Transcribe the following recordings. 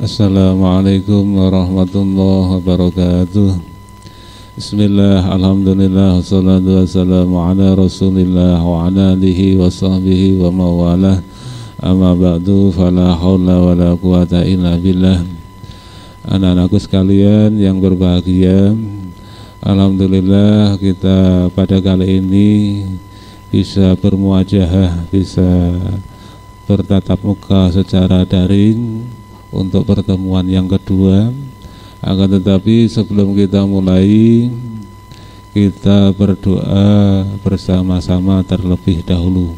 Assalamualaikum warahmatullahi wabarakatuh. Bismillah, alhamdulillah, wassalatu wassalamu ala rasulillah wa ala alihi wa sahbihi wa mawalah. Amma ba'du, fala hawla wa la quwata illa billah. Anak-anakku sekalian yang berbahagia, alhamdulillah kita pada kali ini bisa bermuajahah, bisa bertatap muka secara daring untuk pertemuan yang kedua. Akan tetapi sebelum kita mulai, kita berdoa bersama-sama terlebih dahulu.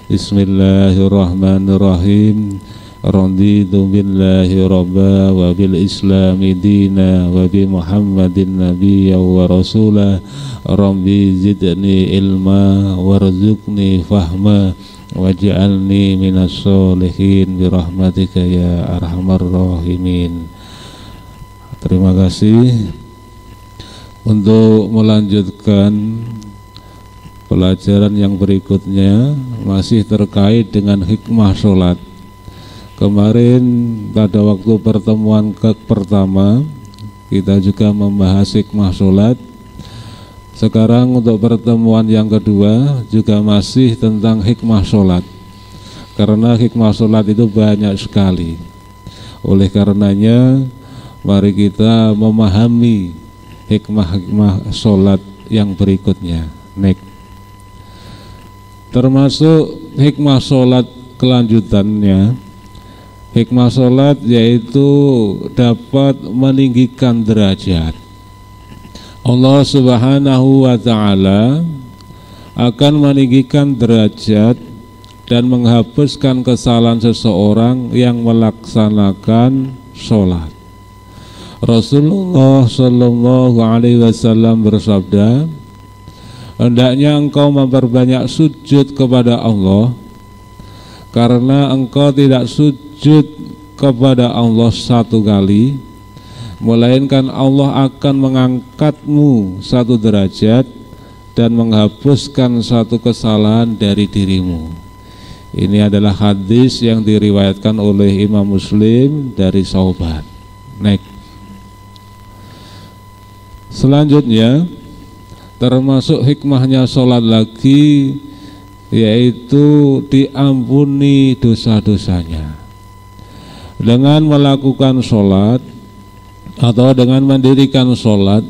Bismillahirrahmanirrahim. Raditu billahi rabba wa bil islami dina wa bi muhammadin nabiyya wa rasulah. Rabbi zidni ilma warzuqni fahma waj'alni minas sholihin birahmatika ya arhamar rahimin. Terima kasih. Untuk melanjutkan pelajaran yang berikutnya masih terkait dengan hikmah sholat. Kemarin pada waktu pertemuan pertama kita juga membahas hikmah sholat. Sekarang untuk pertemuan yang kedua juga masih tentang hikmah sholat, karena hikmah sholat itu banyak sekali. Oleh karenanya mari kita memahami hikmah-hikmah sholat yang berikutnya. Next. Termasuk hikmah sholat kelanjutannya, hikmah sholat yaitu dapat meninggikan derajat. Allah Subhanahu wa ta'ala akan meninggikan derajat dan menghapuskan kesalahan seseorang yang melaksanakan sholat. Rasulullah Shallallahu Alaihi Wasallam bersabda, hendaknya engkau memperbanyak sujud kepada Allah, karena engkau tidak sujud kepada Allah satu kali, melainkan Allah akan mengangkatmu satu derajat dan menghapuskan satu kesalahan dari dirimu. Ini adalah hadis yang diriwayatkan oleh Imam Muslim dari sahabat. Next. Selanjutnya, termasuk hikmahnya sholat lagi, yaitu diampuni dosa-dosanya. Dengan melakukan sholat atau dengan mendirikan sholat,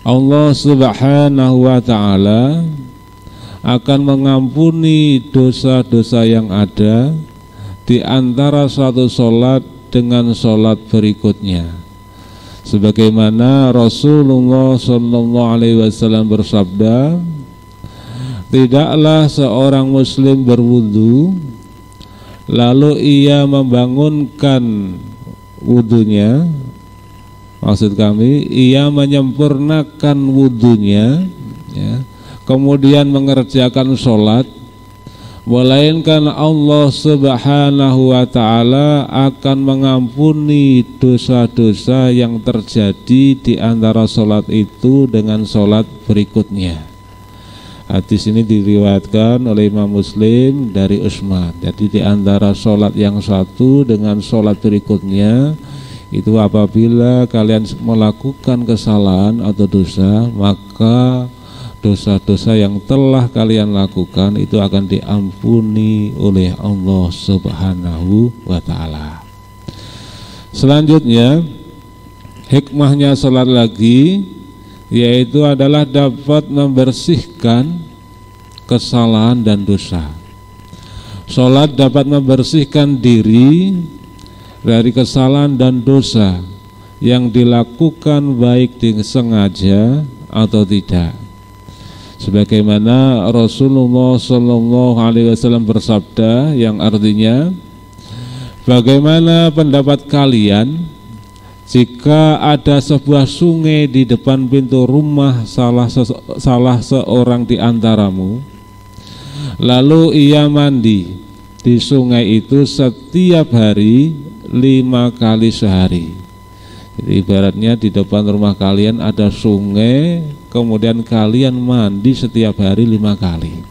Allah Subhanahu wa ta'ala akan mengampuni dosa-dosa yang ada di antara suatu sholat dengan sholat berikutnya. Sebagaimana Rasulullah Sallallahu Alaihi Wasallam bersabda, tidaklah seorang muslim berwudu lalu ia membangunkan wudunya, maksud kami ia menyempurnakan wudunya, ya, kemudian mengerjakan sholat, melainkan Allah Subhanahu wa ta'ala akan mengampuni dosa-dosa yang terjadi di antara sholat itu dengan sholat berikutnya. Hadis ini diriwayatkan oleh Imam Muslim dari Utsman. Jadi di antara sholat yang satu dengan sholat berikutnya itu apabila kalian melakukan kesalahan atau dosa, maka dosa-dosa yang telah kalian lakukan itu akan diampuni oleh Allah Subhanahu wa ta'ala. Selanjutnya, hikmahnya sholat lagi, yaitu adalah dapat membersihkan kesalahan dan dosa. Sholat dapat membersihkan diri dari kesalahan dan dosa yang dilakukan baik disengaja atau tidak. Sebagaimana Rasulullah Shallallahu Alaihi Wasallam bersabda, yang artinya, bagaimana pendapat kalian jika ada sebuah sungai di depan pintu rumah salah seorang di antaramu, lalu ia mandi di sungai itu setiap hari 5 kali sehari. Jadi ibaratnya di depan rumah kalian ada sungai, kemudian kalian mandi setiap hari 5 kali.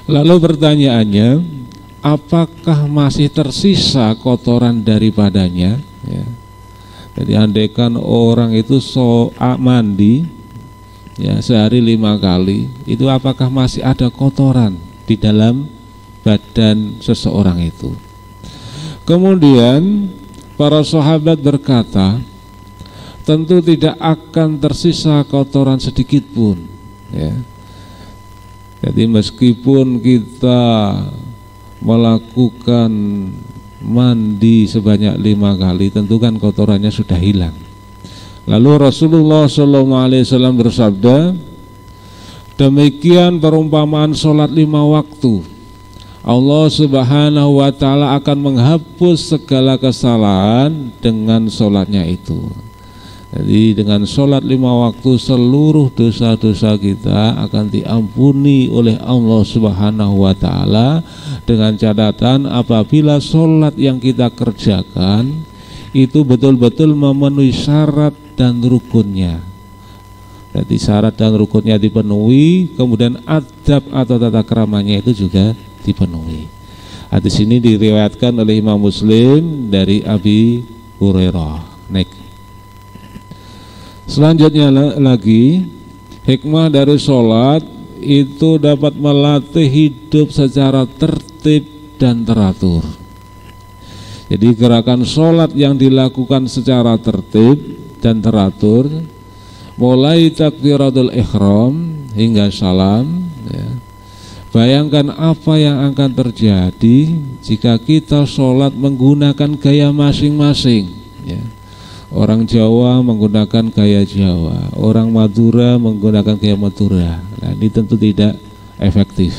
Lalu pertanyaannya, apakah masih tersisa kotoran daripadanya, ya. Jadi andaikan orang itu mandi ya sehari 5 kali, itu apakah masih ada kotoran di dalam badan seseorang itu? Kemudian para sahabat berkata, tentu tidak akan tersisa kotoran sedikit pun, ya. Jadi meskipun kita melakukan mandi sebanyak 5 kali, tentu kan kotorannya sudah hilang. Lalu Rasulullah SAW bersabda, demikian perumpamaan sholat 5 waktu. Allah Subhanahu wa ta'ala akan menghapus segala kesalahan dengan sholatnya itu. Jadi dengan sholat 5 waktu seluruh dosa-dosa kita akan diampuni oleh Allah Subhanahu wa ta'ala, dengan catatan apabila sholat yang kita kerjakan itu betul-betul memenuhi syarat dan rukunnya. Jadi syarat dan rukunnya dipenuhi, kemudian adab atau tata keramanya itu juga dipenuhi. Hadis ini diriwayatkan oleh Imam Muslim dari Abi Hurairah. Selanjutnya lagi, hikmah dari sholat itu dapat melatih hidup secara tertib dan teratur. Jadi gerakan sholat yang dilakukan secara tertib dan teratur, mulai takbiratul ihram hingga salam, ya. Bayangkan apa yang akan terjadi jika kita sholat menggunakan gaya masing-masing, ya. Orang Jawa menggunakan gaya Jawa, orang Madura menggunakan gaya Madura. Nah, ini tentu tidak efektif.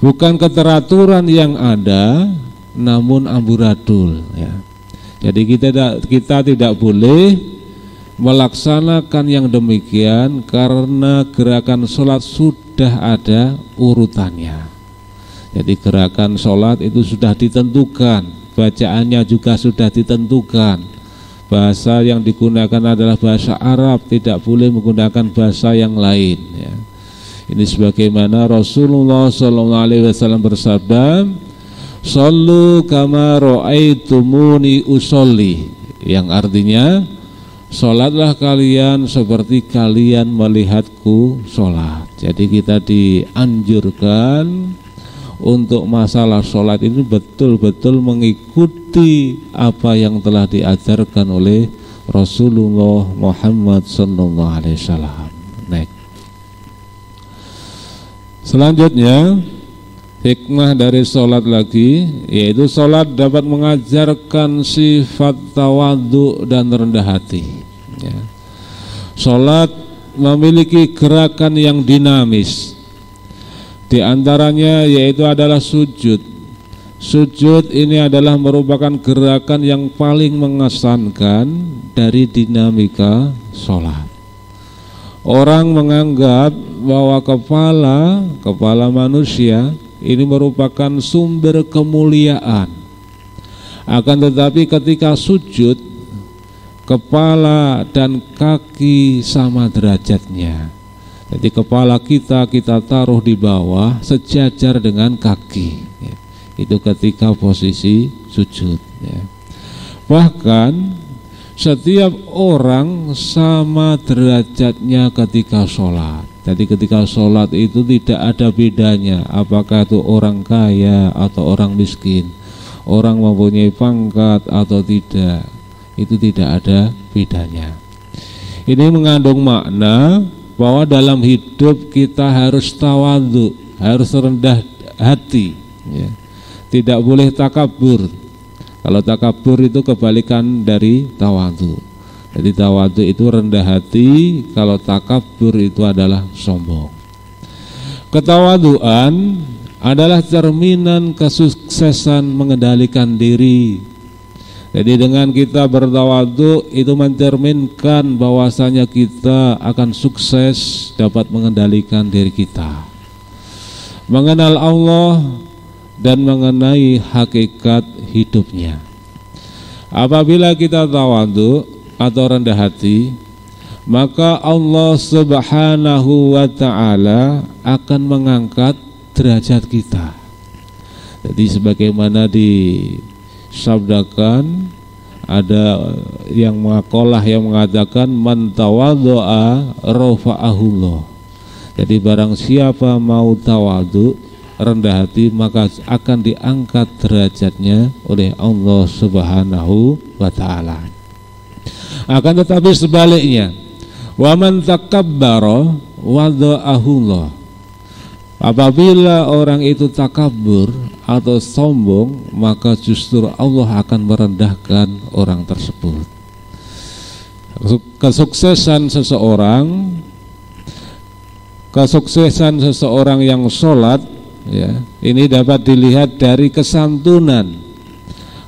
Bukan keteraturan yang ada, namun amburadul, ya. Jadi kita tidak boleh melaksanakan yang demikian karena gerakan sholat sudah ada urutannya. Jadi gerakan sholat itu sudah ditentukan, bacaannya juga sudah ditentukan. Bahasa yang digunakan adalah bahasa Arab, tidak boleh menggunakan bahasa yang lain, ya. Ini sebagaimana Rasulullah SAW bersabda, "Shallu kama ra'aitumuni usolli," yang artinya sholatlah kalian seperti kalian melihatku sholat. Jadi kita dianjurkan untuk masalah sholat ini betul-betul mengikuti apa yang telah diajarkan oleh Rasulullah Muhammad SAW. Selanjutnya, hikmah dari sholat lagi, yaitu sholat dapat mengajarkan sifat tawadhu dan rendah hati, ya. Sholat memiliki gerakan yang dinamis. Di antaranya yaitu adalah sujud. Sujud ini adalah merupakan gerakan yang paling mengesankan dari dinamika sholat. Orang menganggap bahwa kepala manusia ini merupakan sumber kemuliaan. Akan tetapi ketika sujud, kepala dan kaki sama derajatnya. Jadi kepala kita taruh di bawah sejajar dengan kaki, ya. Itu ketika posisi sujud, ya. Bahkan setiap orang sama derajatnya ketika sholat. Jadi ketika sholat itu tidak ada bedanya apakah itu orang kaya atau orang miskin, orang mempunyai pangkat atau tidak, itu tidak ada bedanya. Ini mengandung makna bahwa dalam hidup kita harus tawadhu, harus rendah hati, ya. Tidak boleh takabur. Kalau takabur itu kebalikan dari tawadhu. Jadi tawadhu itu rendah hati, kalau takabur itu adalah sombong. Ketawadhuan adalah cerminan kesuksesan mengendalikan diri. Jadi dengan kita bertawadhu itu mencerminkan bahwasanya kita akan sukses dapat mengendalikan diri kita, mengenal Allah dan mengenai hakikat hidupnya. Apabila kita tawadhu atau rendah hati, maka Allah Subhanahu wa ta'ala akan mengangkat derajat kita. Jadi sebagaimana disabdakan, ada yang maqalah yang mengatakan man tawadhu'a rafa'ahullah. Jadi barang siapa mau tawadhu, rendah hati, maka akan diangkat derajatnya oleh Allah Subhanahu wa ta'ala. Akan tetapi sebaliknya, wa man takabbara wada'ahullah. Apabila orang itu takabur atau sombong, maka justru Allah akan merendahkan orang tersebut. Kesuksesan seseorang yang sholat, ya, ini dapat dilihat dari kesantunan,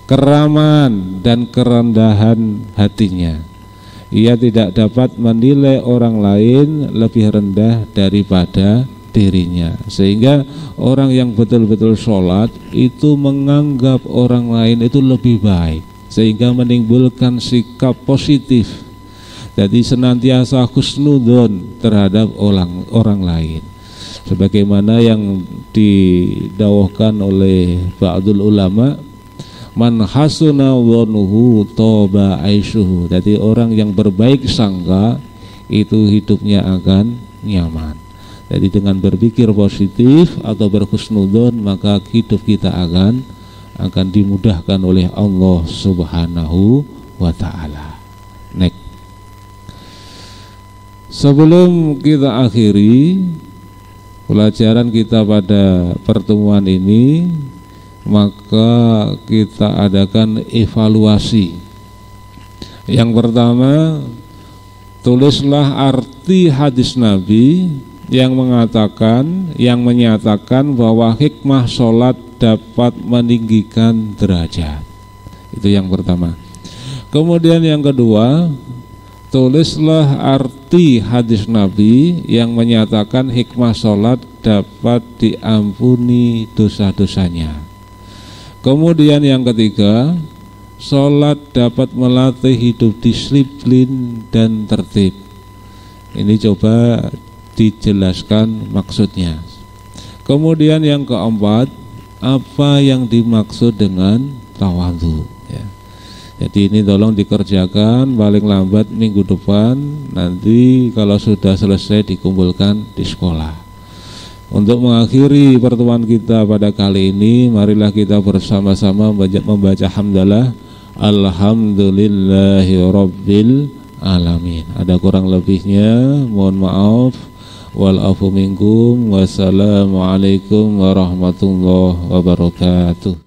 keramaan, dan kerendahan hatinya. Ia tidak dapat menilai orang lain lebih rendah daripada dirinya, sehingga orang yang betul-betul sholat itu menganggap orang lain itu lebih baik, sehingga menimbulkan sikap positif. Jadi senantiasa husnudzon terhadap orang lain, sebagaimana yang didawahkan oleh ba'dul ulama, man hasuna dhannuhu toba aishuhu. Jadi orang yang berbaik sangka itu hidupnya akan nyaman. Jadi dengan berpikir positif atau berhusnudzon, maka hidup kita akan dimudahkan oleh Allah Subhanahu wa ta'ala. Next. Sebelum kita akhiri pelajaran kita pada pertemuan ini, maka kita adakan evaluasi. Yang pertama, tulislah arti hadis Nabi yang menyatakan bahwa hikmah sholat dapat meninggikan derajat. Itu yang pertama. Kemudian yang kedua, tulislah arti hadis Nabi yang menyatakan hikmah sholat dapat diampuni dosa-dosanya. Kemudian yang ketiga, sholat dapat melatih hidup disiplin dan tertib. Ini coba dijelaskan maksudnya. Kemudian yang keempat, apa yang dimaksud dengan tawadhu, ya. Jadi ini tolong dikerjakan paling lambat minggu depan. Nanti kalau sudah selesai dikumpulkan di sekolah. Untuk mengakhiri pertemuan kita pada kali ini, marilah kita bersama-sama membaca hamdalah alhamdulillahi rabbil alamin. Ada kurang lebihnya, mohon maaf. Wal afu minkum. Wassalamualaikum warahmatullahi wabarakatuh.